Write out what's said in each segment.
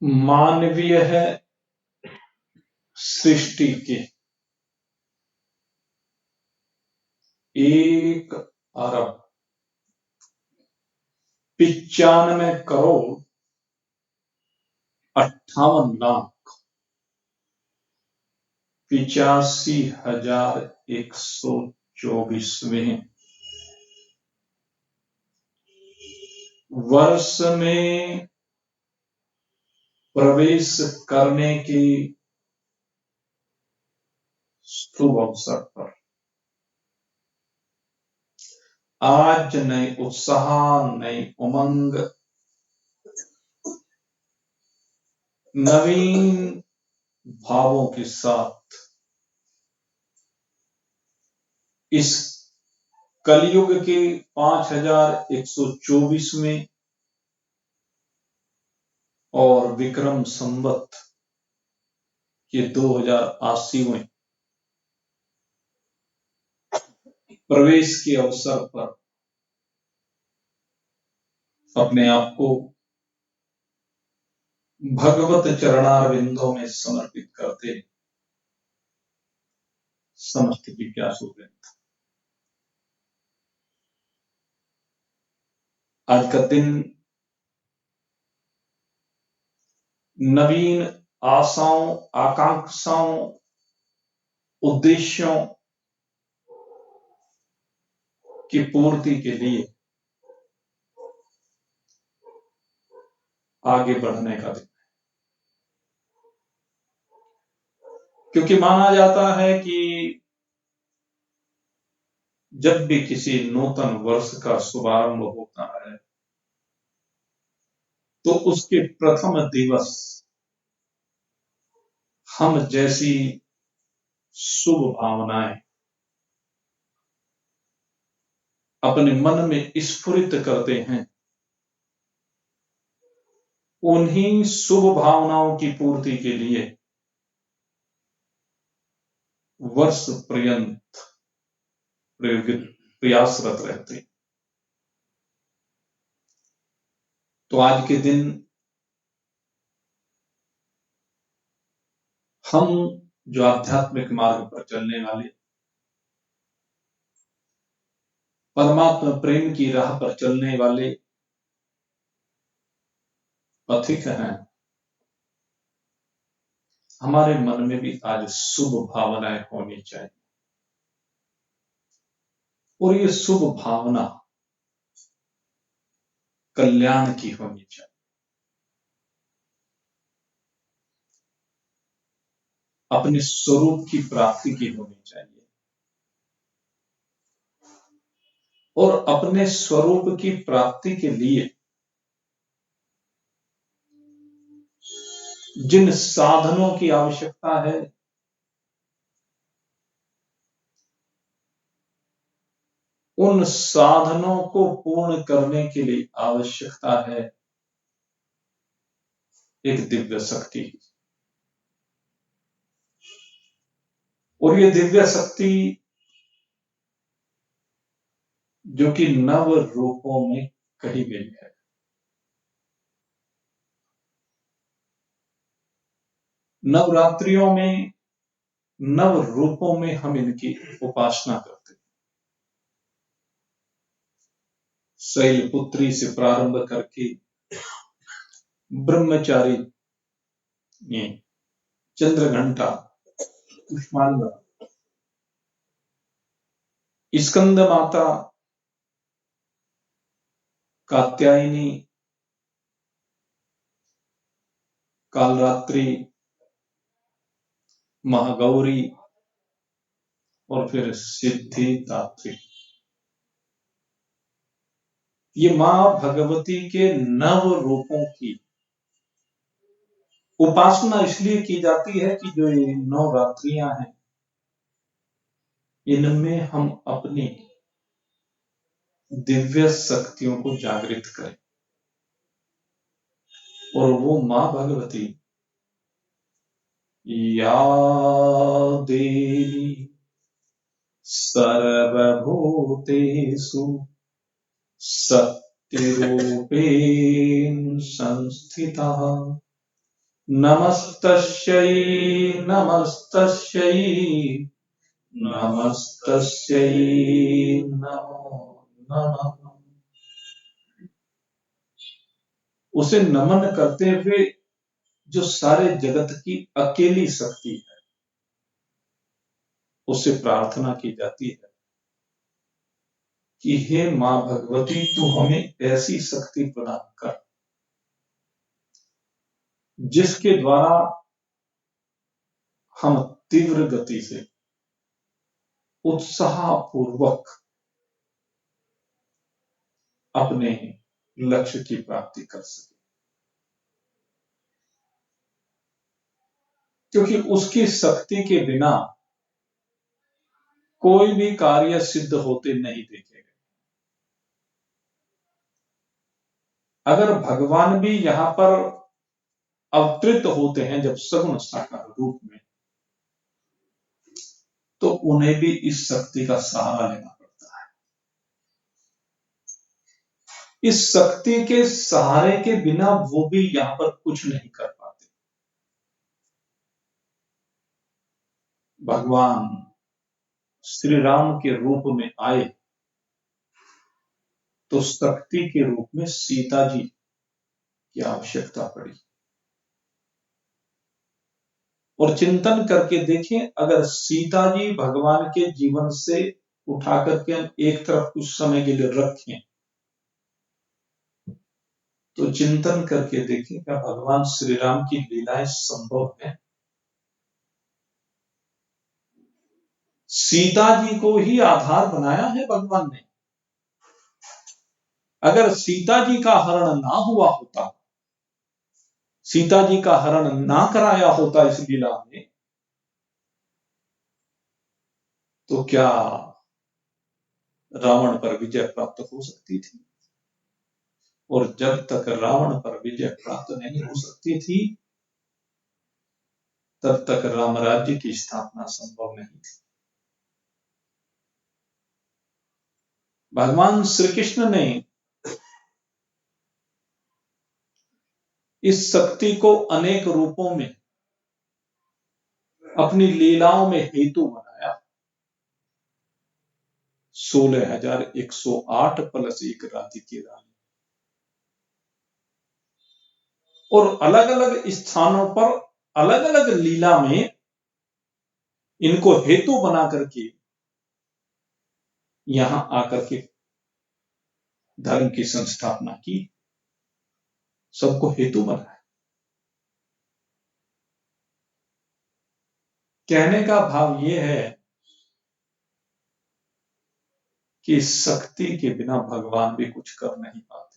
मानवीय सृष्टि के 1,95,85,124 वर्ष में प्रवेश करने की शुभ अवसर पर आज नए उत्साह, नई उमंग, नवीन भावों के साथ इस कलयुग के 5,124वें और विक्रम संवत के 2080वें प्रवेश के अवसर पर अपने आप को भगवत चरणारविंदों में समर्पित करते समस्त जिज्ञासु वृंद, आज का दिन नवीन आशाओं, आकांक्षाओं, उद्देश्यों की पूर्ति के लिए आगे बढ़ने का दिन, क्योंकि माना जाता है कि जब भी किसी नूतन वर्ष का शुभारंभ होता है तो उसके प्रथम दिवस हम जैसी शुभ भावनाएं अपने मन में स्फुरित करते हैं, उन्हीं शुभ भावनाओं की पूर्ति के लिए वर्ष पर्यंत प्रयासरत रहते हैं। तो आज के दिन हम जो आध्यात्मिक मार्ग पर चलने वाले, परमात्मा प्रेम की राह पर चलने वाले पथिक हैं, हमारे मन में भी आज शुभ भावनाएं होनी चाहिए। और ये शुभ भावना कल्याण की होनी चाहिए। अपने स्वरूप की प्राप्ति की होनी चाहिए। और अपने स्वरूप की प्राप्ति के लिए जिन साधनों की आवश्यकता है, उन साधनों को पूर्ण करने के लिए आवश्यकता है एक दिव्य शक्ति। और ये दिव्य शक्ति जो कि नव रूपों में कही गई है, नवरात्रियों में नव रूपों में हम इनकी उपासना करते हैं। शैलपुत्री से प्रारंभ करके ब्रह्मचारी, चंद्रघंटा, कुष्मांडा, स्कंद माता, कात्यायनी, कालरात्रि, महागौरी और फिर सिद्धिदात्री, ये मां भगवती के नव रूपों की उपासना इसलिए की जाती है कि जो ये नवरात्रियां हैं, इनमें हम अपनी दिव्य शक्तियों को जागृत करें। और वो मां भगवती या देवी सर्वभूतेषु शक्तिरूपेण संस्थिता नमस्तस्यै नमस्तस्यै नमस्तस्यै नमो नमः। उसे नमन करते हुए जो सारे जगत की अकेली शक्ति है, उससे प्रार्थना की जाती है कि हे मां भगवती, तू हमें ऐसी शक्ति प्रदान कर जिसके द्वारा हम तीव्र गति से उत्साहपूर्वक अपने लक्ष्य की प्राप्ति कर सके, क्योंकि उसकी शक्ति के बिना कोई भी कार्य सिद्ध होते नहीं देखे गए। अगर भगवान भी यहां पर अवतरित होते हैं जब सगुण साकार रूप में, तो उन्हें भी इस शक्ति का सहारा लेना पड़ता है। इस शक्ति के सहारे के बिना वो भी यहां पर कुछ नहीं कर पाते। भगवान श्री राम के रूप में आए तो शक्ति के रूप में सीता जी की आवश्यकता पड़ी। और चिंतन करके देखें, अगर सीता जी भगवान के जीवन से उठा करके हम एक तरफ कुछ समय के लिए रखें, तो चिंतन करके देखें क्या भगवान श्री राम की लीलाएं संभव है? सीता जी को ही आधार बनाया है भगवान ने। अगर सीता जी का हरण ना हुआ होता, सीता जी का हरण ना कराया होता इस लीला में, तो क्या रावण पर विजय प्राप्त हो सकती थी? और जब तक रावण पर विजय प्राप्त नहीं हो सकती थी, तब तक राम राज्य की स्थापना संभव नहीं थी। भगवान श्री कृष्ण ने इस शक्ति को अनेक रूपों में अपनी लीलाओं में हेतु बनाया। 16,108 प्लस 1 राति की रानी, और अलग अलग स्थानों पर अलग अलग लीला में इनको हेतु बना करके यहां आकर के धर्म की संस्थापना की। सबको हेतु बनाया। कहने का भाव यह है कि शक्ति के बिना भगवान भी कुछ कर नहीं पाते।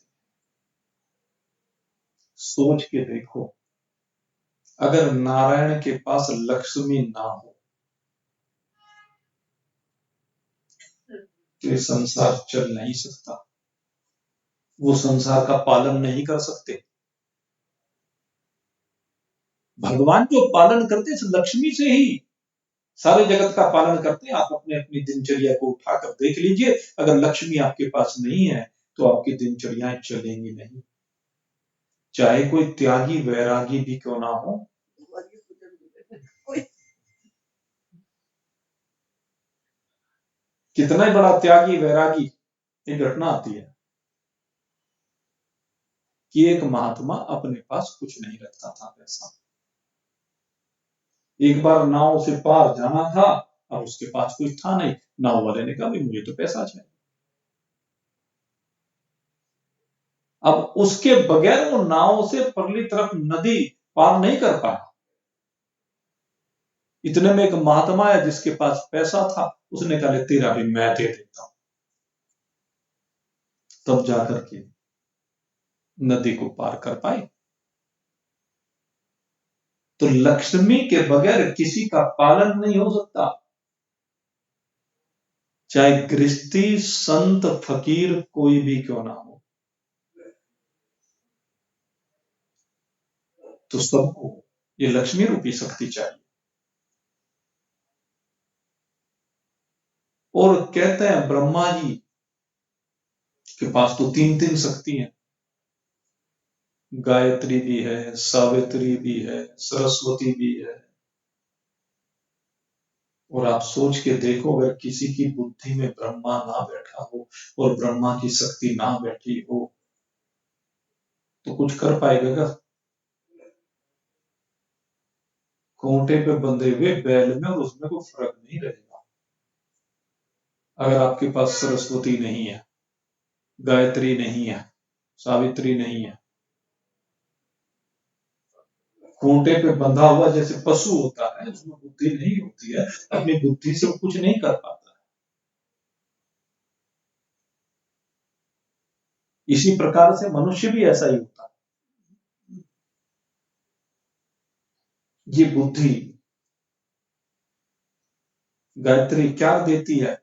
सोच के देखो, अगर नारायण के पास लक्ष्मी ना हो तो ये संसार चल नहीं सकता, वो संसार का पालन नहीं कर सकते। भगवान जो पालन करते इस लक्ष्मी से ही सारे जगत का पालन करते हैं। आप अपने अपनी दिनचर्या को उठाकर देख लीजिए, अगर लक्ष्मी आपके पास नहीं है तो आपकी दिनचर्याएं चलेंगी नहीं, चाहे कोई त्यागी वैरागी भी क्यों ना हो। कितना ही बड़ा त्यागी वैरागी, ये घटना आती है कि एक महात्मा अपने पास कुछ नहीं रखता था पैसा। एक बार नाव से पार जाना था, अब उसके पास कुछ था नहीं। नाव वाले ने कहा भाई मुझे तो पैसा चाहिए। अब उसके बगैर वो नाव से परली तरफ नदी पार नहीं कर पाया। इतने में एक महात्मा है जिसके पास पैसा था, उसने कहा तेरा भी मैं दे देता हूं। तब जाकर के नदी को पार कर पाए। तो लक्ष्मी के बगैर किसी का पालन नहीं हो सकता, चाहे गृहस्थी संत फकीर कोई भी क्यों ना हो। तो सबको ये लक्ष्मी रूपी शक्ति चाहिए। और कहते हैं ब्रह्मा जी के पास तो 3-3 शक्ति हैं। गायत्री भी है, सावित्री भी है, सरस्वती भी है। और आप सोच के देखो, अगर किसी की बुद्धि में ब्रह्मा ना बैठा हो और ब्रह्मा की शक्ति ना बैठी हो तो कुछ कर पाएगा क्या? खूंटे पे बंधे हुए बैल में और उसमें कोई फर्क नहीं रहेगा। अगर आपके पास सरस्वती नहीं है, गायत्री नहीं है, सावित्री नहीं है, खूंटे पे बंधा हुआ जैसे पशु होता है, उसमें बुद्धि नहीं होती है, अपनी बुद्धि से वो कुछ नहीं कर पाता। इसी प्रकार से मनुष्य भी ऐसा ही होता है। ये बुद्धि गायत्री क्या देती है?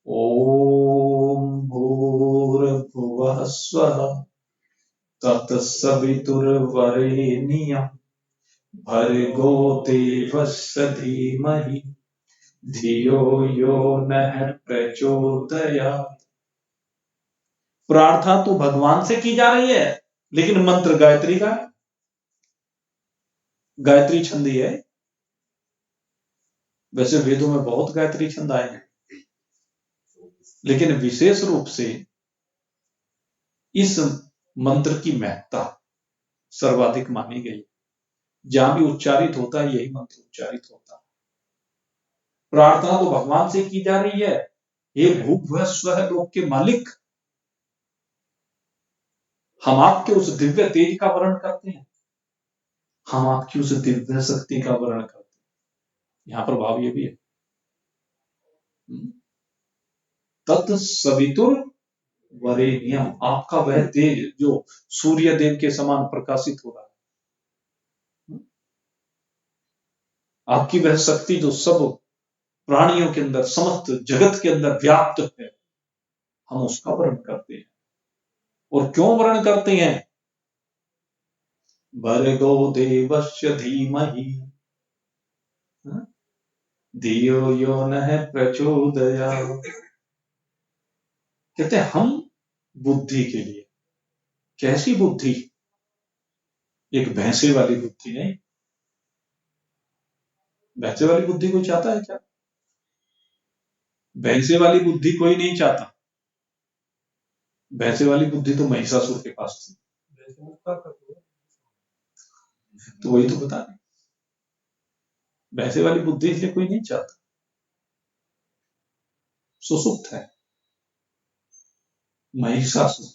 ओम भूर्भुवः स्वः तत्सवितुर्वरेण्यं भर्गो देवस्य धीमहि धियो यो नः प्रचोदयात्। प्रार्थना तो भगवान से की जा रही है, लेकिन मंत्र गायत्री का, गायत्री छंद है। वैसे वेदों में बहुत गायत्री छंद आए हैं, लेकिन विशेष रूप से इस मंत्र की महत्ता सर्वाधिक मानी गई। जहां भी उच्चारित होता है यही मंत्र उच्चारित होता है। प्रार्थना तो भगवान से की जा रही है, हे भूभुवः स्वः लोक के मालिक, हम आपके उस दिव्य तेज का वर्णन करते हैं, हम आपकी उस दिव्य शक्ति का वर्णन करते हैं। यहां पर भाव ये भी है, तत्सवितुर वरेण्यम, आपका वह तेज जो सूर्य देव के समान प्रकाशित हो रहा है, आपकी वह शक्ति जो सब प्राणियों के अंदर, समस्त जगत के अंदर व्याप्त है, हम उसका वर्णन करते हैं। और क्यों वर्णन करते हैं? भर्गो देवस्य धीमहि धियो यो नः प्रचोदयात्। कहते हैं हम बुद्धि के लिए। कैसी बुद्धि? एक भैंसे वाली बुद्धि नहीं। भैंसे वाली बुद्धि कोई चाहता है क्या? भैंसे वाली बुद्धि कोई नहीं चाहता। भैंसे वाली बुद्धि तो महिषासुर के पास थी, तो वही तो बता रहे, भैंसे वाली बुद्धि इसलिए कोई नहीं चाहता, सुसुप्त है महिषासुर।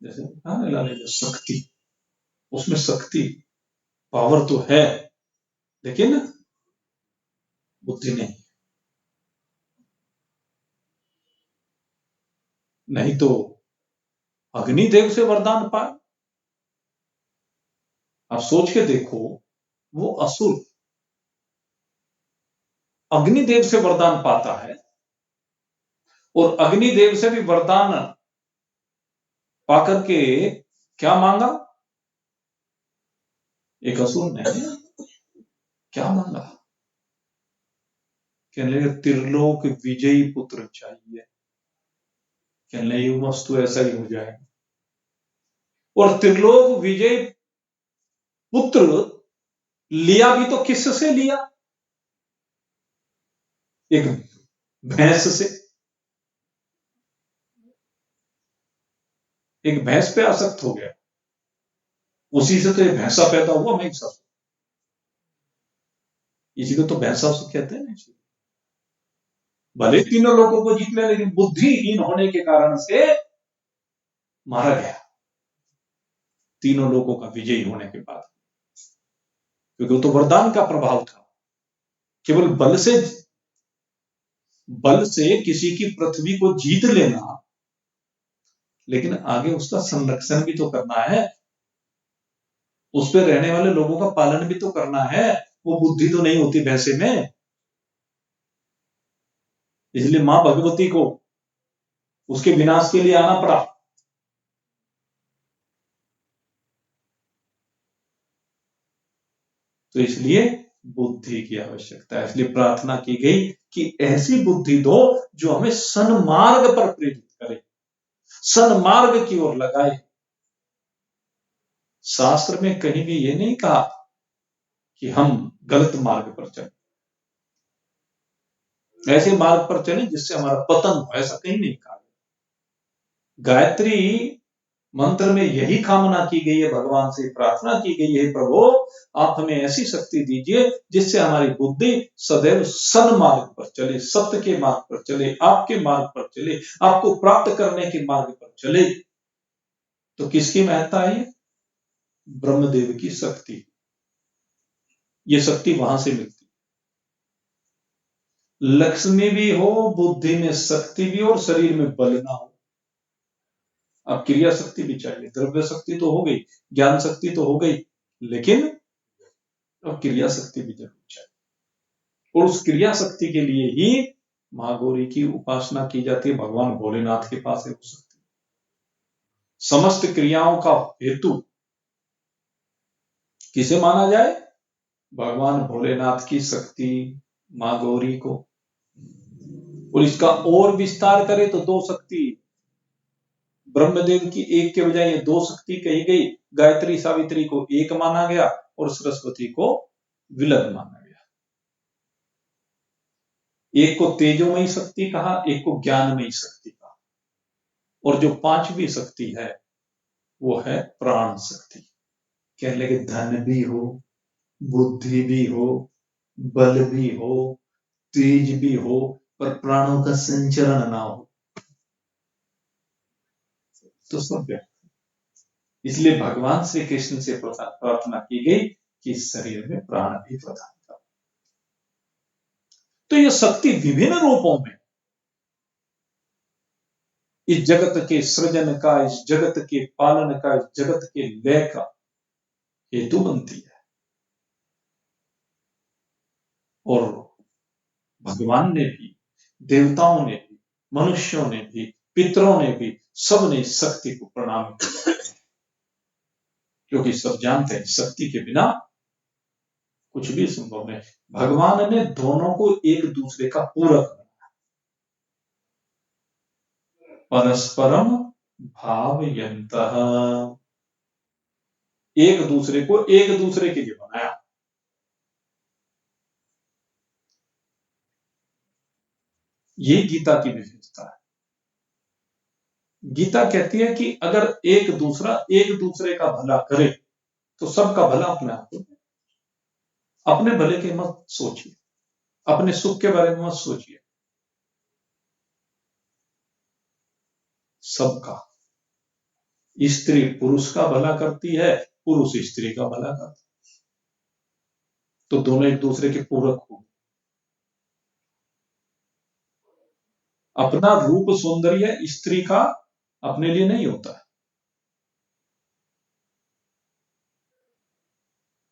जैसे शक्ति, उसमें शक्ति, पावर तो है, लेकिन बुद्धि नहीं। नहीं तो अग्निदेव से वरदान पाए। आप सोच के देखो, वो असुर अग्निदेव से वरदान पाता है, और अग्निदेव से भी वरदान पाकर के क्या मांगा? एक असुर ने क्या मांगा? कहने लगे त्रिलोक विजयी पुत्र चाहिए। कहने लगे वस्तु ऐसा ही हो जाए। और त्रिलोक विजयी पुत्र लिया भी तो किससे लिया? एक भैंस से। एक भैंस पे आसक्त हो गया, उसी से तो ये भैंसा पैदा हुआ महिषासुर। इसी को तो भैंसासुर कहते हैं ना। भले तीनों लोगों को जीत लिया, लेकिन बुद्धिहीन होने के कारण से मारा गया, तीनों लोगों का विजयी होने के बाद। क्योंकि वो तो वरदान का प्रभाव था। केवल बल से किसी की पृथ्वी को जीत लेना, लेकिन आगे उसका संरक्षण भी तो करना है, उस पर रहने वाले लोगों का पालन भी तो करना है। वो बुद्धि तो नहीं होती भैंसे में। इसलिए मां भगवती को उसके विनाश के लिए आना पड़ा। तो इसलिए बुद्धि की आवश्यकता है। इसलिए प्रार्थना की गई कि ऐसी बुद्धि दो जो हमें सन्मार्ग पर प्रेरित करे, सन्मार्ग की ओर लगाए। शास्त्र में कहीं भी ये नहीं कहा कि हम गलत मार्ग पर चले, ऐसे मार्ग पर चले जिससे हमारा पतन हो, ऐसा कहीं नहीं कहा। गायत्री मंत्र में यही कामना की गई है, भगवान से प्रार्थना की गई है, प्रभु आप हमें ऐसी शक्ति दीजिए जिससे हमारी बुद्धि सदैव सन्मार्ग पर चले, सत्य के मार्ग पर चले, आपके मार्ग पर चले, आपको प्राप्त करने के मार्ग पर चले। तो किसकी महत्ता है? ब्रह्मदेव की शक्ति। ये शक्ति वहां से मिलती। लक्ष्मी भी हो, बुद्धि में शक्ति भी हो और शरीर में बल ना हो। अब क्रिया शक्ति भी चाहिए, द्रव्य शक्ति तो हो गई, ज्ञान शक्ति तो हो गई, लेकिन अब क्रिया शक्ति भी जरूर चाहिए। और उस क्रिया शक्ति के लिए ही महागौरी की उपासना की जाती है। भगवान भोलेनाथ के पास है वो शक्ति। समस्त क्रियाओं का हेतु किसे माना जाए? भगवान भोलेनाथ की शक्ति, मां गौरी को। और इसका और विस्तार करें तो दो शक्ति, ब्रह्मदेव की एक के बजाय ये दो शक्ति कही गई। गायत्री सावित्री को एक माना गया और सरस्वती को विलग माना गया। एक को तेजोमयी शक्ति कहा, एक को ज्ञानमयी शक्ति कहा। और जो पांचवी शक्ति है वो है प्राण शक्ति। कहने लगे धन भी हो, बुद्धि भी हो, बल भी हो, तेज भी हो, पर प्राणों का संचरण ना हो तो सब व्यर्थ। इसलिए भगवान श्री कृष्ण से प्रार्थना की गई कि शरीर में प्राण भी प्रदान करो। तो यह शक्ति विभिन्न रूपों में इस जगत के सृजन का, इस जगत के पालन का, इस जगत के लय का हेतु बनती है। और भगवान ने भी, देवताओं ने भी, मनुष्यों ने भी, पितरों ने भी, सबने इस शक्ति को प्रणाम किया, क्योंकि सब जानते हैं शक्ति के बिना कुछ भी संभव नहीं। भगवान ने दोनों को एक दूसरे का पूरक बनाया। परस्परम भावयन्तः, एक दूसरे को एक दूसरे के लिए बनाया। ये गीता की विशेषता है। गीता कहती है कि अगर एक दूसरे का भला करे तो सबका भला अपने आप होता है। अपने भले के मत सोचिए, अपने सुख के बारे में मत सोचिए, सबका। स्त्री पुरुष का भला करती है, पुरुष स्त्री का भला करता है, तो दोनों एक दूसरे के पूरक हो। अपना रूप सौंदर्य स्त्री का अपने लिए नहीं होता है,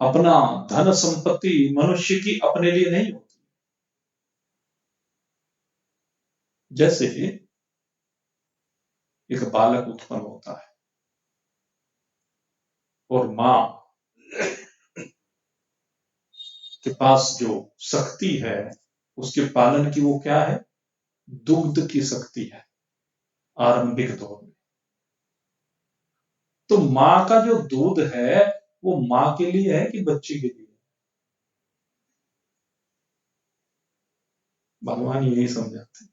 अपना धन संपत्ति मनुष्य की अपने लिए नहीं होती। जैसे एक बालक उत्पन्न होता है और मां के पास जो शक्ति है उसके पालन की, वो क्या है? दुग्ध की शक्ति है आरंभिक दौर में। तो मां का जो दूध है वो मां के लिए है कि बच्चे के लिए? भगवान यही समझाते हैं,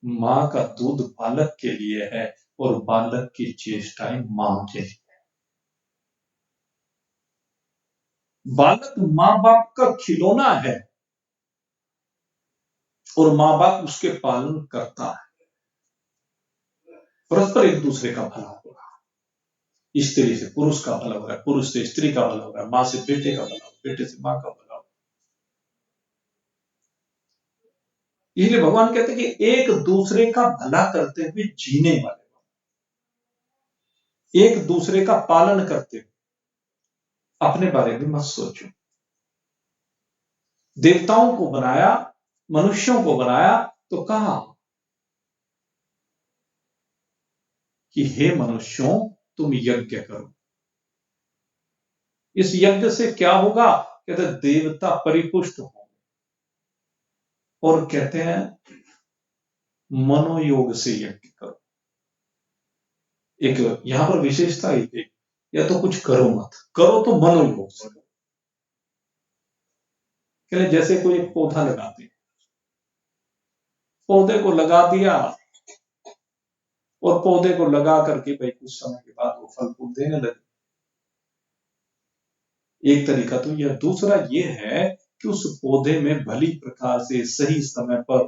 मां का दूध बालक के लिए है और बालक की चेष्टाएं मां के लिए। बालक मां बाप का खिलौना है और मां बाप उसके पालन करता है। परस्पर एक दूसरे का भला हो रहा है। स्त्री से पुरुष का भला हो रहा है, पुरुष से स्त्री का भला हो रहा है, मां से बेटे का भला हो, बेटे से मां का भला हो। इसलिए भगवान कहते हैं कि एक दूसरे का भला करते हुए जीने वाले, एक दूसरे का पालन करते हुए अपने बारे में मत सोचो। देवताओं को बनाया, मनुष्यों को बनाया तो कहा कि हे मनुष्यों तुम यज्ञ करो। इस यज्ञ से क्या होगा? कहते देवता परिपुष्ट हो। और कहते हैं मनोयोग से यज्ञ करो। एक यहां पर विशेषता है, या तो कुछ करो मत, करो तो मनोयोग से करो। जैसे कोई एक पौधा लगाते हैं, पौधे को लगा दिया और पौधे को लगा करके भाई कुछ समय के बाद वो फल फूल देने लगे, एक तरीका तो यह। दूसरा ये है कि उस पौधे में भली प्रकार से सही समय पर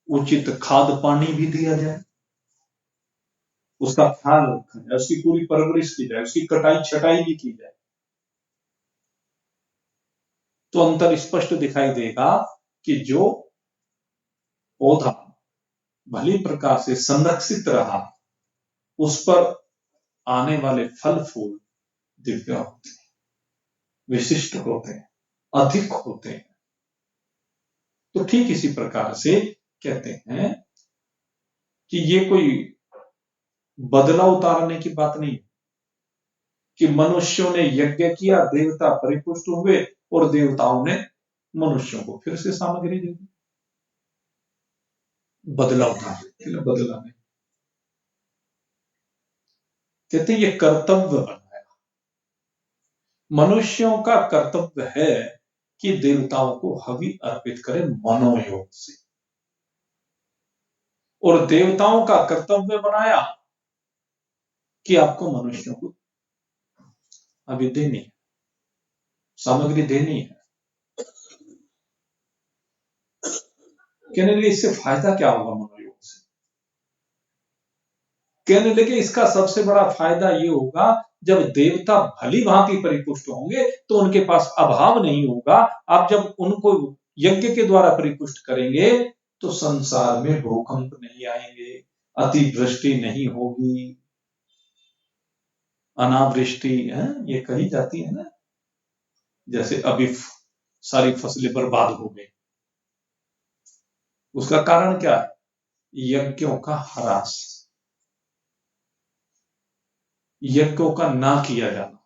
उचित खाद पानी भी दिया जाए, उसका ख्याल रखा जाए, उसकी पूरी परवरिश की जाए, उसकी कटाई छटाई भी की जाए, तो अंतर स्पष्ट दिखाई देगा कि जो पौधा भली प्रकार से संरक्षित रहा, उस पर आने वाले फल फूल दिव्य होते हैं, विशिष्ट होते हैं, अधिक होते हैं। तो ठीक इसी प्रकार से कहते हैं कि ये कोई बदला उतारने की बात नहीं कि मनुष्यों ने यज्ञ किया, देवता परिपुष्ट हुए और देवताओं ने मनुष्यों को फिर से सामग्री दे दी। बदला उतार, बदला नहीं, कहते ये कर्तव्य बनाया। मनुष्यों का कर्तव्य है कि देवताओं को हवि अर्पित करें मनोयोग से, और देवताओं का कर्तव्य बनाया कि आपको मनुष्यों को हवि देनी है, सामग्री देनी है। कहने लगे इससे फायदा क्या होगा मनोयोग से? कहने लगे इसका सबसे बड़ा फायदा ये होगा, जब देवता भली भांति परिपुष्ट होंगे तो उनके पास अभाव नहीं होगा। आप जब उनको यज्ञ के द्वारा परिपुष्ट करेंगे तो संसार में भूकंप नहीं आएंगे, अतिवृष्टि नहीं होगी, अनावृष्टि ये कही जाती है ना, जैसे अभी सारी फसलें बर्बाद हो गई, उसका कारण क्या है? यज्ञों का ह्रास, यज्ञों का ना किया जाना।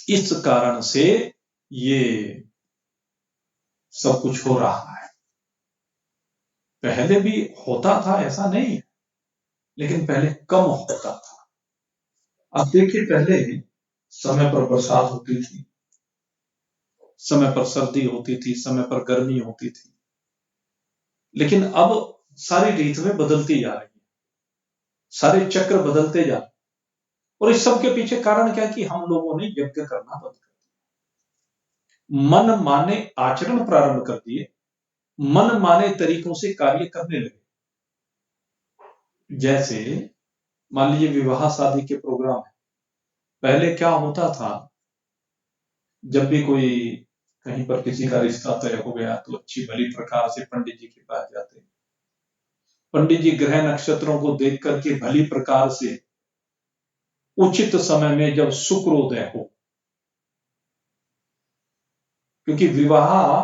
इस कारण से ये सब कुछ हो रहा है। पहले भी होता था, ऐसा नहीं है, लेकिन पहले कम होता था। अब देखिए, पहले समय पर बरसात होती थी, समय पर सर्दी होती थी, समय पर गर्मी होती थी, लेकिन अब सारी ऋतुएं बदलती जा रही है, सारे चक्र बदलते जा रहे हैं। और इस सब के पीछे कारण क्या है कि हम लोगों ने यज्ञ करना बंद कर दिया, मन माने आचरण प्रारंभ कर दिए, मन माने तरीकों से कार्य करने लगे। जैसे मान लीजिए विवाह शादी के प्रोग्राम है, पहले क्या होता था, जब भी कोई कहीं पर किसी का रिश्ता तय हो गया तो अच्छी भली प्रकार से पंडित जी के पास जाते, पंडित जी ग्रह नक्षत्रों को देख करके भली प्रकार से उचित समय में जब शुक्रोदय हो, क्योंकि विवाह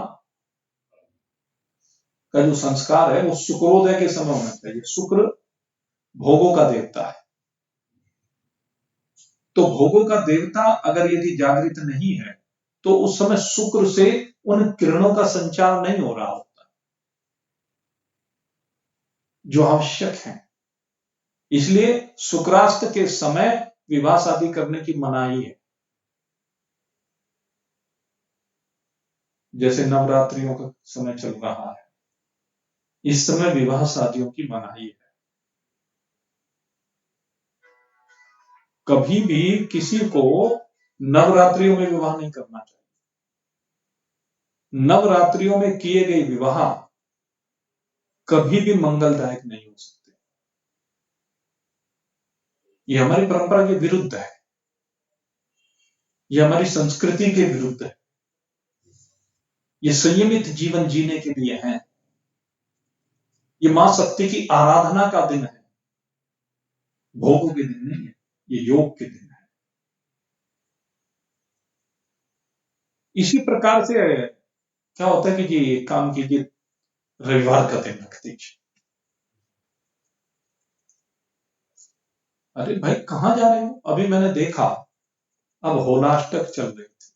का जो संस्कार है वो शुक्रोदय के समय होना चाहिए। शुक्र भोगों का देवता है, तो भोगों का देवता अगर यदि जागृत नहीं है तो उस समय शुक्र से उन किरणों का संचार नहीं हो रहा होता जो आवश्यक है। इसलिए शुक्रास्त के समय विवाह शादी करने की मनाही है। जैसे नवरात्रियों का समय चल रहा है, इस समय विवाह शादियों की मनाही है। कभी भी किसी को नवरात्रियों में विवाह नहीं करना चाहिए। नवरात्रियों में किए गए विवाह कभी भी मंगलदायक नहीं हो सकते। ये हमारी परंपरा के विरुद्ध है, ये हमारी संस्कृति के विरुद्ध है। ये संयमित जीवन जीने के लिए है, ये मां शक्ति की आराधना का दिन है, भोगों के दिन नहीं है, ये योग के दिन है। इसी प्रकार से क्या होता है कि जी एक काम कीजिए, रविवार का दिन रख दीजिए। अरे भाई कहां जा रहे हो? अभी मैंने देखा, अब होलाष्टक चल रही थी,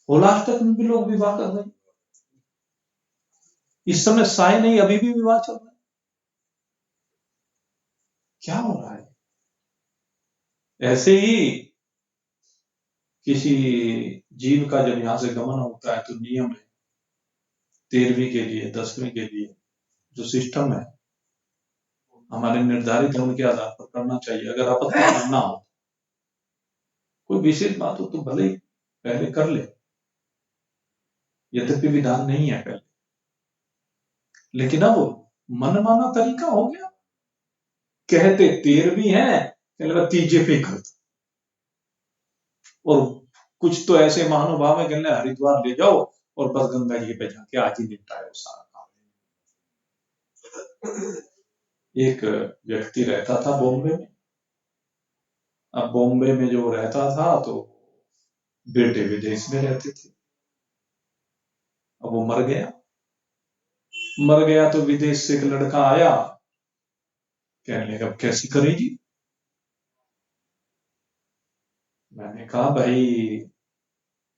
होलाष्टक में भी लोग विवाह कर रहे हैं। इस समय साय नहीं, अभी भी विवाह चल रहा है। क्या हो रहा है? ऐसे ही किसी जीव का जब यहां से गमन होता है तो नियम है, 13वीं के लिए 10वीं के लिए जो सिस्टम है हमारे निर्धारित है उनके आधार पर करना चाहिए। अगर आपत्ति करना हो, कोई विशेष बात हो तो भले ही पहले कर ले, यद्यपि विधान नहीं है पहले, लेकिन अब मनमाना तरीका हो गया। कहते 13वीं है, कहने लगा तीजे पे कर दो। और कुछ तो ऐसे महानुभाव है, कहने हरिद्वार ले जाओ और बस गंगा जी पे जाके आज ही निपटाए सारा काम। एक व्यक्ति रहता था बॉम्बे में। अब बॉम्बे में जो रहता था तो बेटे विदेश में रहते थे। अब वो मर गया तो विदेश से एक लड़का आया, कहने लगा अब कैसी करेगी। मैंने कहा भाई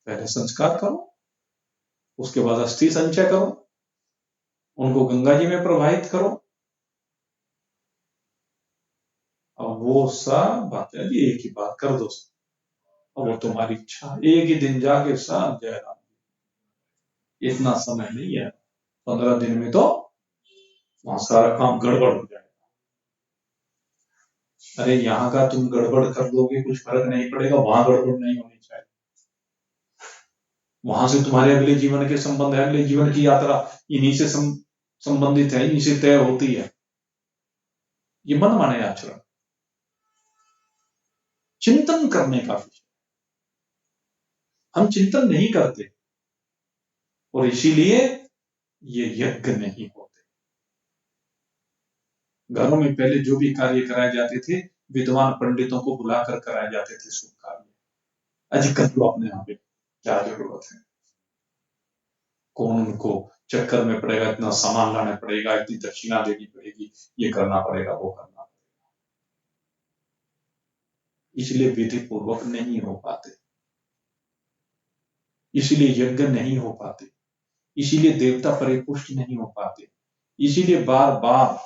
पहले संस्कार करो, उसके बाद अस्थि संचय करो, उनको गंगा जी में प्रवाहित करो। अब वो सब बात है जी, एक ही बात कर दो, अब वो तुम्हारी इच्छा, एक ही दिन जाके सब जय राम। इतना समय नहीं है, 15 दिन में तो वहां सारा काम गड़बड़ हो जाएगा। अरे यहाँ का तुम गड़बड़ कर दोगे कुछ फर्क नहीं पड़ेगा, वहां गड़बड़ नहीं होनी चाहिए। वहां से तुम्हारे अगले जीवन के संबंध है, अगले जीवन की यात्रा इन्हीं से संबंधित है, इन्हीं से तय होती है। ये मन माने आचरण, चिंतन करने का विषय, हम चिंतन नहीं करते और इसीलिए ये यज्ञ नहीं होते। घरों में पहले जो भी कार्य कराए जाते थे विद्वान पंडितों को बुलाकर कराए जाते थे शुभ कार्य। अजी कर लो अपने यहाँ पे, क्या जरूरत है, कौन उनको चक्कर में पड़ेगा, इतना सामान लाना पड़ेगा, इतनी दक्षिणा देनी पड़ेगी, ये करना पड़ेगा वो करना पड़ेगा। इसलिए विधि पूर्वक नहीं हो पाते, इसीलिए यज्ञ नहीं हो पाते, इसीलिए देवता परिपुष्ट नहीं हो पाते, इसीलिए बार बार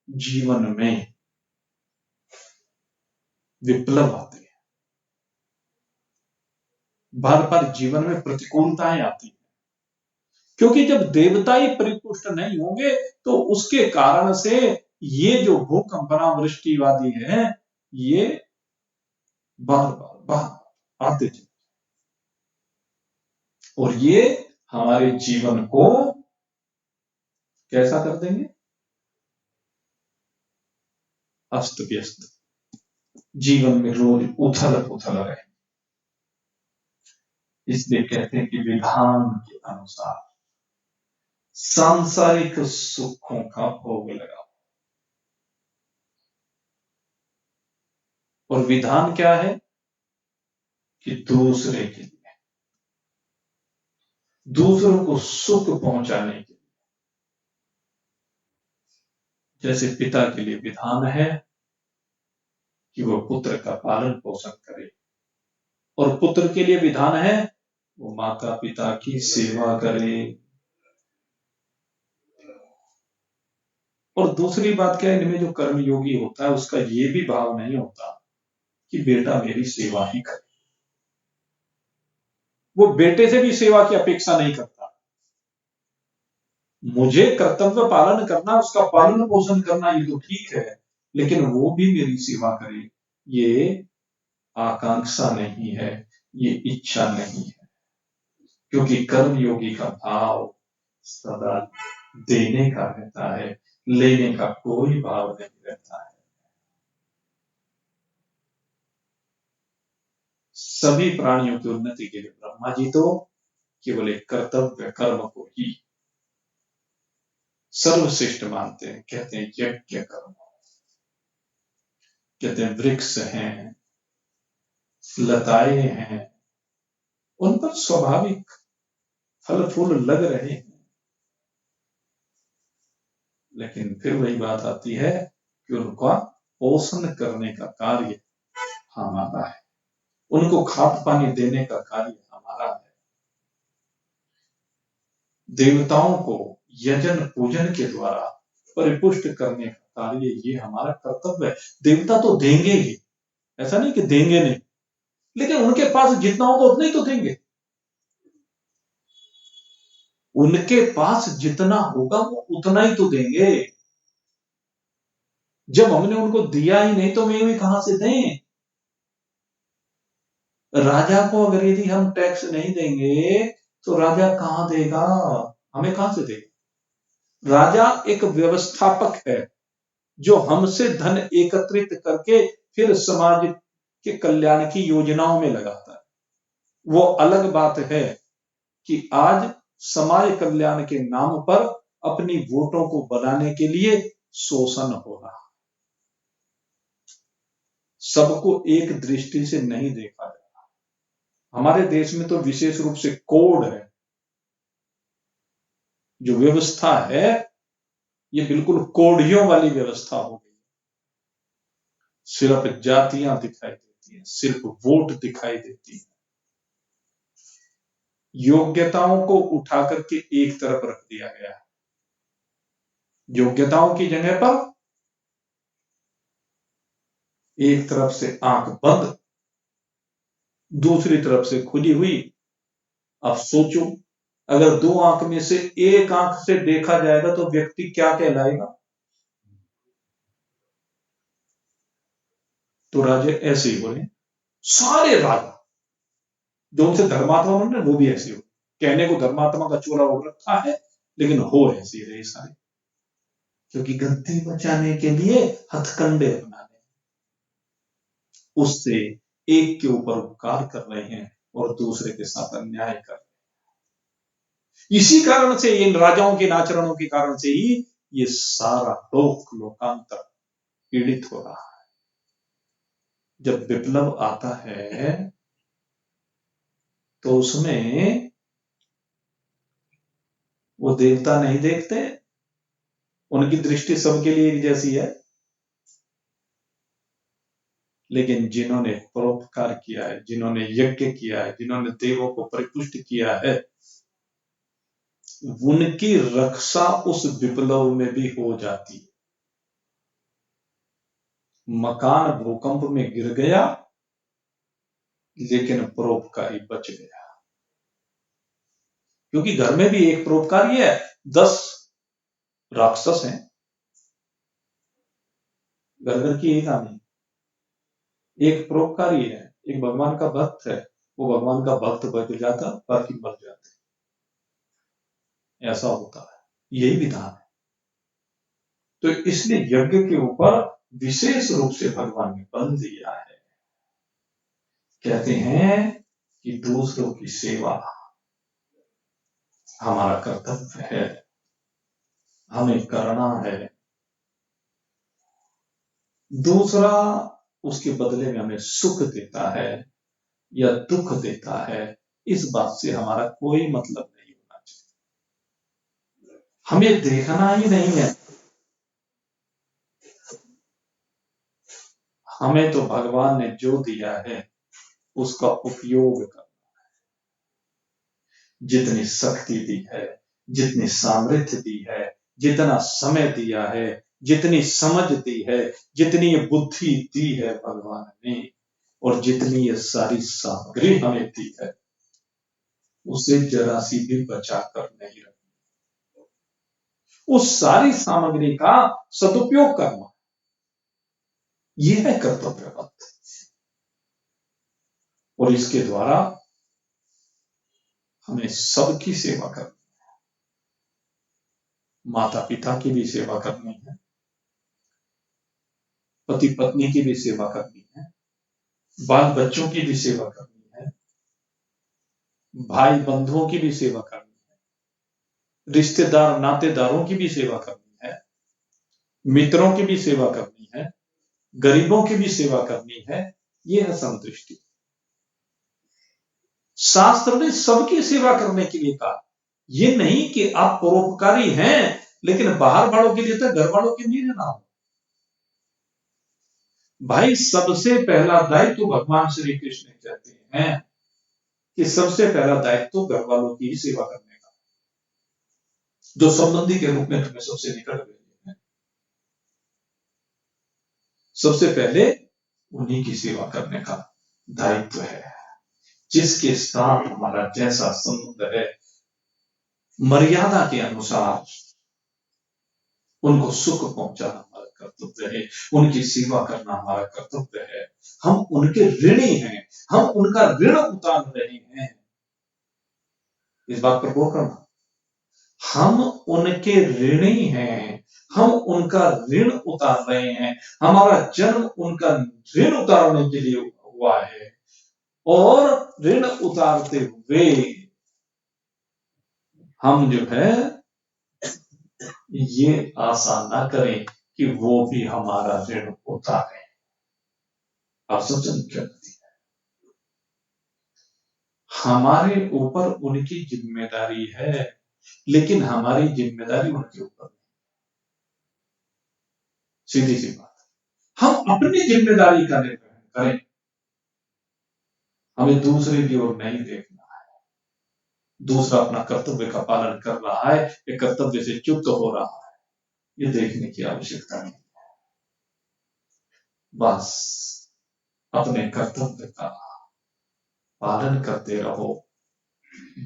जीवन में विप्लव आते हैं, बार बार जीवन में प्रतिकूलताएं आती हैं। क्योंकि जब देवता ही परिपुष्ट नहीं होंगे तो उसके कारण से ये जो भूकंपना वृष्टिवादी है ये बार बार आते चले, और ये हमारे जीवन को कैसा कर देंगे, अस्त व्यस्त, जीवन में रोज उथल पुथल रहे। इसलिए कहते हैं कि विधान के अनुसार सांसारिक सुखों का भोग लगाओ। और विधान क्या है कि दूसरे के लिए, दूसरों को सुख पहुंचाने के लिए। जैसे पिता के लिए विधान है कि वो पुत्र का पालन पोषण करे, और पुत्र के लिए विधान है वो माता पिता की सेवा करे। और दूसरी बात क्या है, इनमें जो कर्मयोगी होता है उसका ये भी भाव नहीं होता कि बेटा मेरी सेवा ही करे, वो बेटे से भी सेवा की अपेक्षा नहीं करता। मुझे कर्तव्य पालन करना, उसका पालन पोषण करना ये तो ठीक है, लेकिन वो भी मेरी सेवा करे, ये आकांक्षा नहीं है, ये इच्छा नहीं है। क्योंकि कर्मयोगी का भाव सदा देने का रहता है, लेने का कोई भाव नहीं रहता है। सभी प्राणियों की उन्नति के लिए ब्रह्मा जी तो केवल एक कर्तव्य कर्म को ही सर्वश्रेष्ठ मानते हैं। कहते हैं यज्ञ कर्म, कहते हैं वृक्ष हैं, लताएं हैं, उन पर स्वाभाविक फल फूल लग रहे हैं, लेकिन फिर वही बात आती है कि उनका पोषण करने का कार्य हमारा है, उनको खाद पानी देने का कार्य हमारा है। देवताओं को यजन पूजन के द्वारा परिपुष्ट करने का कार्य ये हमारा कर्तव्य है। देवता तो देंगे ही, ऐसा नहीं कि देंगे नहीं, लेकिन उनके पास जितना होगा उतना ही तो देंगे। उनके पास जितना होगा वो उतना ही तो देंगे। जब हमने उनको दिया ही नहीं तो वे कहां से दें? राजा को अगर यदि हम टैक्स नहीं देंगे तो राजा कहां देगा? हमें कहां से देगा? राजा एक व्यवस्थापक है जो हमसे धन एकत्रित करके फिर समाज के कल्याण की योजनाओं में लगाता है। वो अलग बात है कि आज समाज कल्याण के नाम पर अपनी वोटों को बनाने के लिए शोषण हो रहा। सबको एक दृष्टि से नहीं देखा जा रहा। हमारे देश में तो विशेष रूप से कोड है, जो व्यवस्था है ये बिल्कुल कोढ़ियों वाली व्यवस्था हो गई। सिर्फ जातियां दिखाई देती हैं, सिर्फ वोट दिखाई देती है। योग्यताओं को उठा करके एक तरफ रख दिया गया है। योग्यताओं की जगह पर एक तरफ से आंख बंद, दूसरी तरफ से खुली हुई। अब सोचो, अगर दो आंख में से एक आंख से देखा जाएगा तो व्यक्ति क्या कहलाएगा? तो राजे ऐसे ही बोले, सारे राजा जो उनसे धर्मात्मा बन रहे वो भी ऐसे हो। कहने को धर्मात्मा का चोला हो रखा है, लेकिन हो ऐसे रहे सारे, क्योंकि गद्दी बचाने के लिए हथकंडे अपनाने, उससे एक के ऊपर उपकार कर रहे हैं और दूसरे के साथ अन्याय कर रहे हैं। इसी कारण से इन राजाओं के आचरणों के कारण से ही ये सारा लोकांतर पीड़ित हो रहा है। जब विप्लव आता है तो उसमें वो देवता नहीं देखते, उनकी दृष्टि सबके लिए एक जैसी है। लेकिन जिन्होंने परोपकार किया है, जिन्होंने यज्ञ किया है, जिन्होंने देवों को परिपुष्ट किया है, उनकी रक्षा उस विप्लव में भी हो जाती है। मकान भूकंप में गिर गया, लेकिन परोपकारी बच गया, क्योंकि घर में भी एक परोपकारी है, 10 राक्षस हैं। घर घर की एक कहानी, एक परोपकारी है, एक भगवान का भक्त है, वो भगवान का भक्त बच जाता, बाकी मर जाते। ऐसा होता है, यही विधान है। तो इसलिए यज्ञ के ऊपर विशेष रूप से भगवान ने बल दिया है। कहते हैं कि दूसरों की सेवा हमारा कर्तव्य है, हमें करना है। दूसरा उसके बदले में हमें सुख देता है या दुख देता है, इस बात से हमारा कोई मतलब नहीं होना चाहिए। हमें देखना ही नहीं है, हमें तो भगवान ने जो दिया है उसका उपयोग करना है। जितनी शक्ति दी है, जितनी सामर्थ्य दी है, जितना समय दिया है, जितनी समझ दी है, जितनी ये बुद्धि दी है भगवान ने, और जितनी ये सारी सामग्री हमें दी है, उसे जरा सी भी बचा कर नहीं रखना। उस सारी सामग्री का सदुपयोग करना, यह है कर्तव्य पथ। और इसके द्वारा हमें सबकी सेवा करनी है। माता पिता की भी सेवा करनी है, पति पत्नी की भी सेवा करनी है, बाल बच्चों की भी सेवा करनी है, भाई बंधुओं की भी सेवा करनी है, रिश्तेदार नातेदारों की भी सेवा करनी है, मित्रों की भी सेवा करनी है, गरीबों की भी सेवा करनी है। यह है समदृष्टि। शास्त्र ने सबकी सेवा करने के लिए कहा। यह नहीं कि आप परोपकारी हैं लेकिन बाहर वालों के लिए तो घर वालों के लिए ना हो। भाई सबसे पहला दायित्व भगवान श्री कृष्ण कहते हैं कि सबसे पहला दायित्व घर वालों की ही सेवा करने का। जो संबंधी के रूप में तुम्हें सबसे निकट गए हैं, सबसे पहले उन्हीं की सेवा करने का दायित्व है। जिसके साथ हमारा जैसा संबंध है, मर्यादा के अनुसार उनको सुख पहुंचाना हमारा कर्तव्य है, उनकी सेवा करना हमारा कर्तव्य है। हम उनके ऋणी हैं, हम उनका ऋण उतार रहे हैं। इस बात पर गौर करना, हम उनके ऋणी हैं, हम उनका ऋण उतार रहे हैं। हमारा जन्म उनका ऋण उतारने के लिए हुआ है, और ऋण उतारते हुए हम जो है ये आशा ना करें कि वो भी हमारा ऋण उतारे। आप सबसे मुख्य बात है, हमारे ऊपर उनकी जिम्मेदारी है, लेकिन हमारी जिम्मेदारी उनके ऊपर नहीं। सीधी सी बात, हम अपनी जिम्मेदारी का निर्वहन करें, हमें दूसरे की ओर नहीं देखना है। दूसरा अपना कर्तव्य का पालन कर रहा है या कर्तव्य से च्युत हो रहा है, ये देखने की आवश्यकता नहीं। बस अपने कर्तव्य का पालन करते रहो,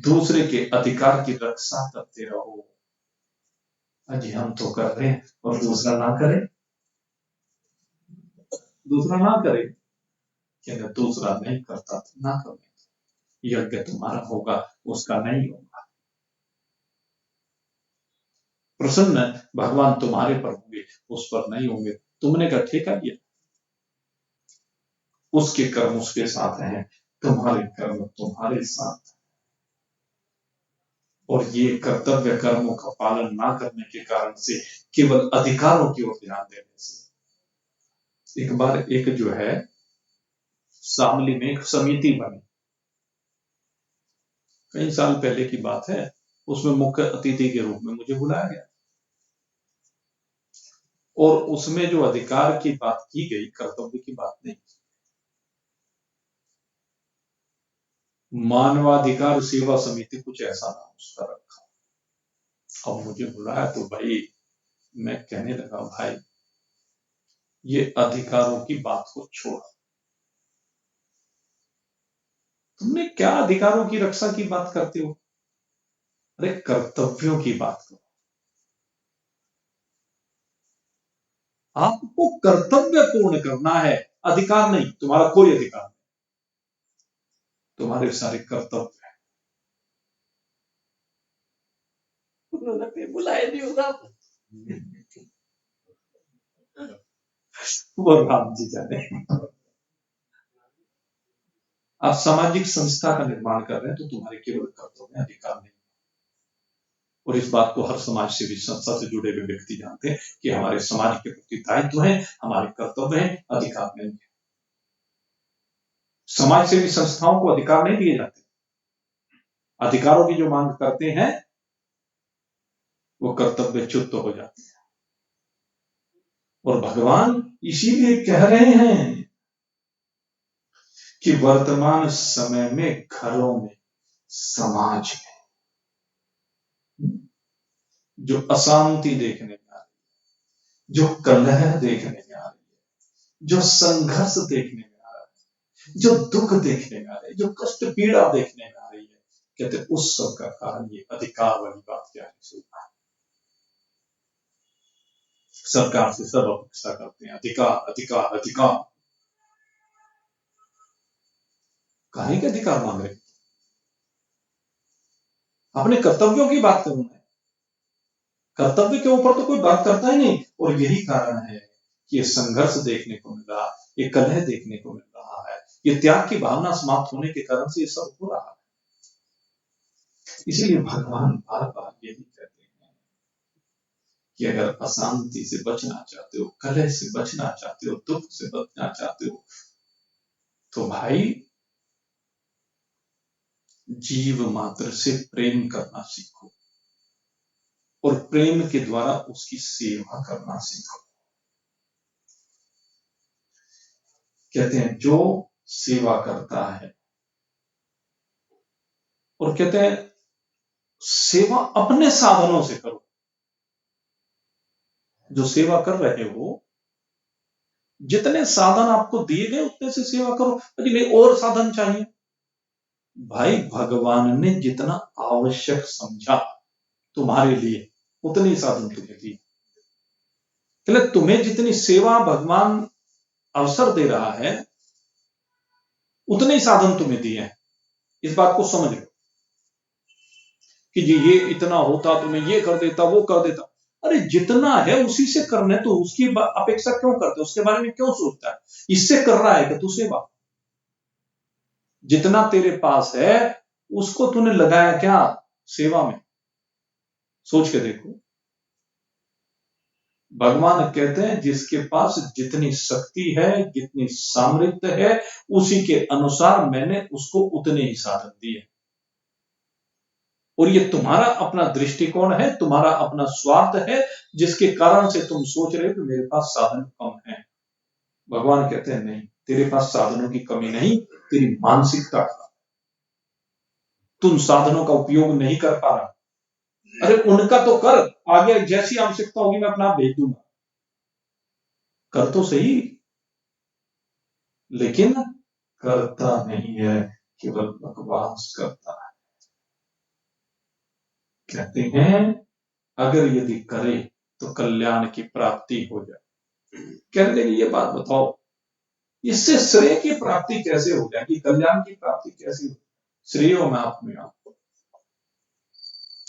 दूसरे के अधिकार की रक्षा करते रहो। अजी हम तो कर रहे हैं और दूसरा ना करे, दूसरा ना करे, कि अगर दूसरा नहीं करता तो ना करे, यज्ञ तुम्हारा होगा, उसका नहीं होगा। प्रसन्न भगवान तुम्हारे पर होंगे, उस पर नहीं होंगे। तुमने क्या ठेका लिया? उसके कर्म उसके साथ हैं, तुम्हारे कर्म तुम्हारे साथ। और ये कर्तव्य कर्मों का पालन ना करने के कारण से, केवल अधिकारों की ओर ध्यान देने से, एक बार एक जो है शामली में एक समिति बनी, कई साल पहले की बात है। उसमें मुख्य अतिथि के रूप में मुझे बुलाया गया, और उसमें जो अधिकार की बात की गई, कर्तव्य की बात नहीं। मानवाधिकार सेवा समिति कुछ ऐसा नाम उसका रखा। अब मुझे बुलाया तो भाई मैं कहने लगा, भाई ये अधिकारों की बात को छोड़, तुमने क्या अधिकारों की रक्षा की बात करते हो? अरे कर्तव्यों की बात करो। आपको कर्तव्य पूर्ण करना है, अधिकार नहीं। तुम्हारा कोई अधिकार नहीं, तुम्हारे सारे कर्तव्य है। उन्होंने बुलाया नहीं होगा, वो राम जी जाने। आप सामाजिक संस्था का निर्माण कर रहे हैं, तो तुम्हारे केवल कर्तव्य में अधिकार नहीं। और इस बात को हर समाज सेवी संस्था से जुड़े हुए व्यक्ति जानते हैं कि हमारे समाज के प्रति दायित्व है, हमारे कर्तव्य है, अधिकार नहीं है। समाज सेवी संस्थाओं को अधिकार नहीं दिए जाते। अधिकारों की जो मांग करते हैं, वो कर्तव्य च्युत हो जाते हैं। और भगवान इसीलिए कह रहे हैं कि वर्तमान समय में घरों में, समाज में जो अशांति देखने में आ रही है, जो कलह देखने में आ रही है, जो संघर्ष देखने में आ रहा है, जो दुख देखने में आ रहा है, जो कष्ट पीड़ा देखने में आ रही है, कहते उस सब का कारण ये अधिकार वाली बात क्या है। सरकार से सब अपेक्षा करते हैं, अधिकार अधिकार अधिकार। काहे के अधिकार मांग रहे? अपने कर्तव्यों की बात करूं मैं, कर्तव्य के ऊपर तो कोई बात करता ही नहीं। और यही कारण है कि ये संघर्ष देखने को मिल रहा, ये कलह देखने को मिल रहा है, ये त्याग की भावना समाप्त होने के कारण से ये सब हो रहा है। इसीलिए भगवान बार बार यही कहते हैं कि अगर अशांति से बचना चाहते हो, कलह से बचना चाहते हो, दुख से बचना चाहते हो, तो भाई जीव मात्र से प्रेम करना सीखो, और प्रेम के द्वारा उसकी सेवा करना सीखो। कहते हैं जो सेवा करता है, और कहते हैं सेवा अपने साधनों से करो। जो सेवा कर रहे हो, जितने साधन आपको दिए गए उतने से सेवा करो। अरे नहीं और साधन चाहिए, भाई भगवान ने जितना आवश्यक समझा तुम्हारे लिए उतने ही साधन तुम्हें दिए। इसलिए तुम्हें जितनी सेवा भगवान अवसर दे रहा है उतने ही साधन तुम्हें दिए हैं। इस बात को समझ लो कि जी ये इतना होता तो मैं ये कर देता वो कर देता। अरे जितना है उसी से करने, तो उसकी अपेक्षा क्यों करते, उसके बारे में क्यों सोचता है? इससे कर रहा है कि तू सेवा, जितना तेरे पास है उसको तूने लगाया क्या सेवा में? सोच के देखो। भगवान कहते हैं जिसके पास जितनी शक्ति है, जितनी सामर्थ्य है, उसी के अनुसार मैंने उसको उतने ही साधन दिए। और ये तुम्हारा अपना दृष्टिकोण है, तुम्हारा अपना स्वार्थ है, जिसके कारण से तुम सोच रहे हो कि मेरे पास साधन कम है। भगवान कहते हैं नहीं, तेरे पास साधनों की कमी नहीं, तेरी मानसिकता का, तुम साधनों का उपयोग नहीं कर पा रहा। अरे उनका तो कर, आगे जैसी आवश्यकता होगी मैं अपना भेज दूंगा, कर तो सही, लेकिन करता नहीं है, केवल बकवास करता है। कहते हैं अगर यदि करे तो कल्याण की प्राप्ति हो जाए। कहने लगे ये बात बताओ, इससे श्रेय की प्राप्ति कैसे हो जाएगी, कल्याण की प्राप्ति कैसे हो? श्रेय मैं अपने आप,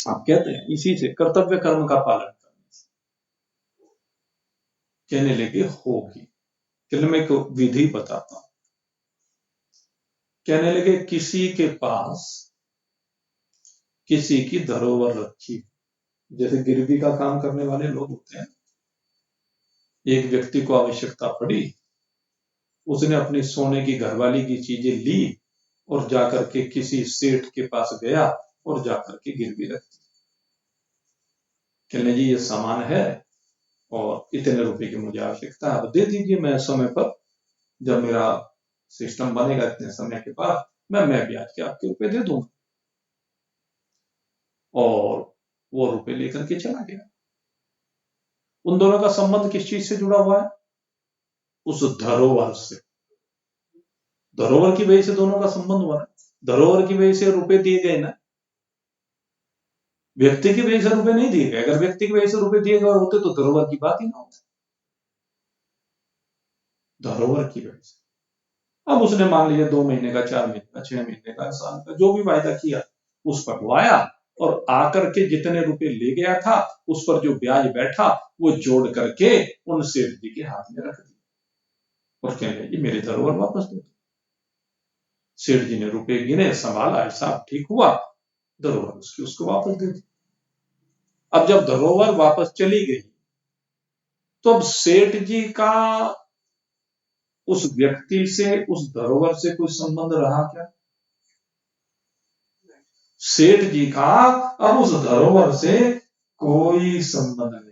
आप कहते हैं इसी से कर्तव्य कर्म का पालन करने से। कहने लगे होगी। चलो मैं एक विधि बताता हूं। कहने लगे किसी के पास किसी की धरोहर रखी, जैसे गिरवी का काम करने वाले लोग होते हैं। एक व्यक्ति को आवश्यकता पड़ी, उसने अपनी सोने की घरवाली की चीजें ली और जाकर के किसी सेठ के पास गया और जाकर के गिरवी रख दी। कहने जी ये सामान है और इतने रुपए की मुझे आवश्यकता है, आप दे दीजिए, मैं समय पर जब मेरा सिस्टम बनेगा इतने समय के बाद मैं ब्याज के आपके रुपए दे दूंगा। और वो रुपए लेकर के चला गया। उन दोनों का संबंध किस चीज से जुड़ा हुआ है? उस धरोहर से। धरोहर की वजह से दोनों का संबंध हुआ ना। धरोहर की वजह से रुपए दिए गए ना, व्यक्ति की वजह से रुपए नहीं दिए गए। अगर व्यक्ति की वजह से रुपए दिए गए होते तो धरोहर की बात ही ना होती। धरोहर की वजह से अब उसने मान लीजिए 2 महीने का, 4 महीने का, 6 महीने का, साल का, जो भी वायदा किया उस पर वो आया और आकर के जितने रुपए ले गया था उस पर जो ब्याज बैठा वो जोड़ करके उन सेठ जी के हाथ में रख दिया और कहने लगे मेरे धरोहर वापस दे दो। सेठ जी ने रुपए गिने, संभाला, हिसाब ठीक हुआ, धरोहर उसकी उसको वापस दे दी। अब जब धरोहर वापस चली गई तो अब सेठ जी का उस व्यक्ति से, उस धरोहर से कोई संबंध रहा क्या? सेठ जी का अब उस धरोहर से कोई संबंध नहीं है।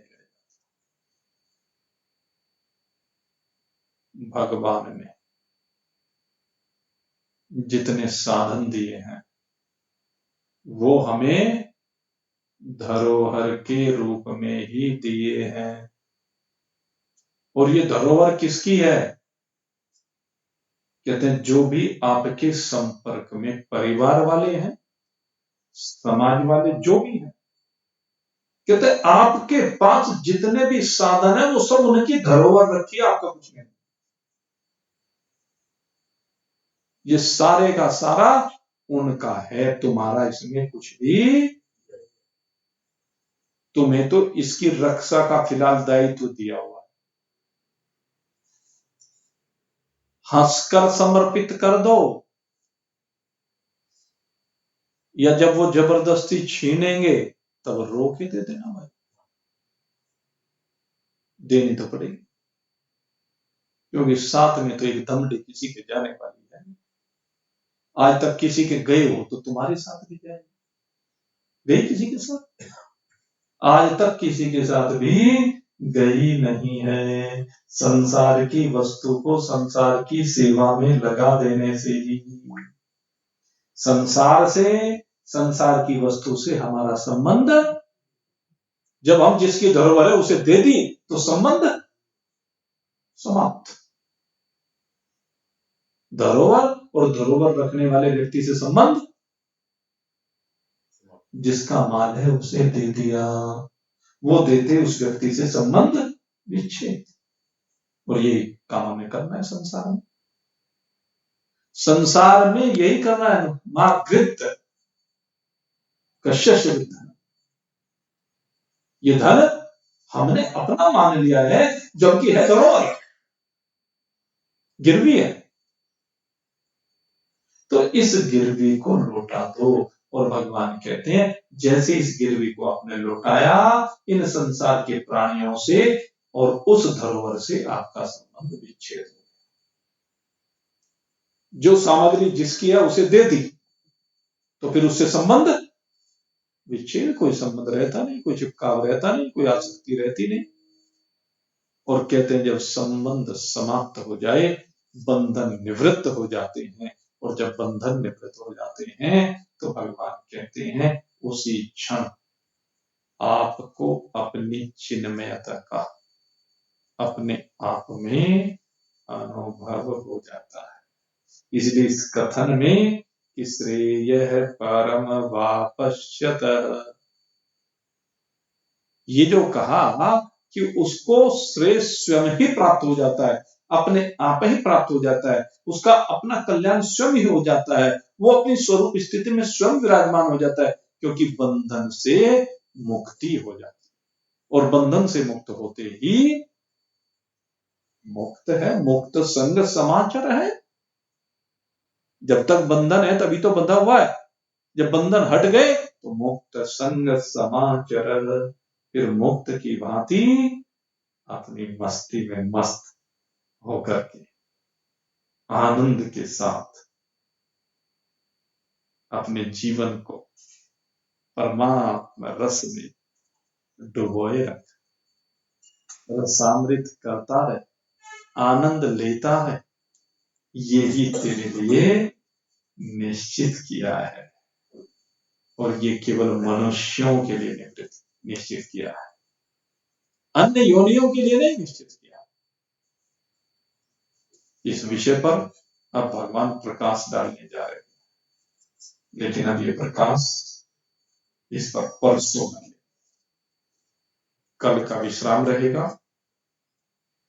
भगवान ने जितने साधन दिए हैं वो हमें धरोहर के रूप में ही दिए हैं। और ये धरोहर किसकी है? कहते हैं जो भी आपके संपर्क में परिवार वाले हैं, समाज वाले जो भी हैं, कहते हैं आपके पास जितने भी साधन है वो सब उनकी धरोहर रखी है, आपका कुछ नहीं। ये सारे का सारा उनका है, तुम्हारा इसमें कुछ भी। तुम्हें तो इसकी रक्षा का फिलहाल दायित्व दिया हुआ है। हंसकर समर्पित कर दो या जब वो जबरदस्ती छीनेंगे तब रो के दे देना भाई, देनी तो पड़ेगी, क्योंकि साथ में तो एक दमड़ी किसी के जाने वाली है। आज तक किसी के गए हो तो तुम्हारे साथ भी जाए, गई किसी के साथ? आज तक किसी के साथ भी गई नहीं है। संसार की वस्तु को संसार की सेवा में लगा देने से ही, संसार से संसार की वस्तु से हमारा संबंध, जब हम जिसकी धरोहर है उसे दे दी तो संबंध समाप्त। धरोहर और धरोहर रखने वाले व्यक्ति से संबंध, जिसका माल है उसे दे दिया, वो देते उस व्यक्ति से संबंध विच्छेद। और ये काम हमें करना है संसार में। संसार में यही करना है। मां कृत कश्यश धन, ये धन हमने अपना मान लिया है, जबकि है धरोहर, गिरवी है। तो इस गिरवी को लौटा दो। और भगवान कहते हैं जैसे इस गिरवी को आपने लौटाया, इन संसार के प्राणियों से और उस धरोहर से आपका संबंध विच्छेद हो गया। जो सामग्री जिसकी है उसे दे दी तो फिर उससे संबंध विच्छेद, कोई संबंध रहता नहीं, कोई चिपकाव रहता नहीं, कोई आसक्ति रहती नहीं। और कहते हैं जब संबंध समाप्त हो जाए, बंधन निवृत्त हो जाते हैं। और जब बंधन निवृत्त हो जाते हैं तो भगवान कहते हैं उसी क्षण आपको अपनी चिन्मयता का अपने आप में अनुभव हो जाता है। इसलिए इस कथन में कि श्रेयः परम वापश्यतः, ये जो कहा कि उसको श्रेय स्वयं ही प्राप्त हो जाता है, अपने आप ही प्राप्त हो जाता है, उसका अपना कल्याण स्वयं ही हो जाता है, वो अपनी स्वरूप स्थिति में स्वयं विराजमान हो जाता है, क्योंकि बंधन से मुक्ति हो जाती है। और बंधन से मुक्त होते ही मुक्त है, मुक्त संग समाचर है। जब तक बंधन है तभी तो बंधा हुआ है, जब बंधन हट गए तो मुक्त संग समाचर, फिर मुक्त की भांति अपनी मस्ती में मस्त होकर के आनंद के साथ अपने जीवन को परमात्मा रस में डुबोए रख, रसामृत करता रहे, आनंद लेता रहे। यही तेरे लिए निश्चित किया है। और ये केवल मनुष्यों के लिए निश्चित किया है, अन्य योनियों के लिए नहीं निश्चित किया। इस विषय पर अब भगवान प्रकाश डालने जा रहे हैं, लेकिन अब ये प्रकाश इस पर परसों में, कल का विश्राम रहेगा।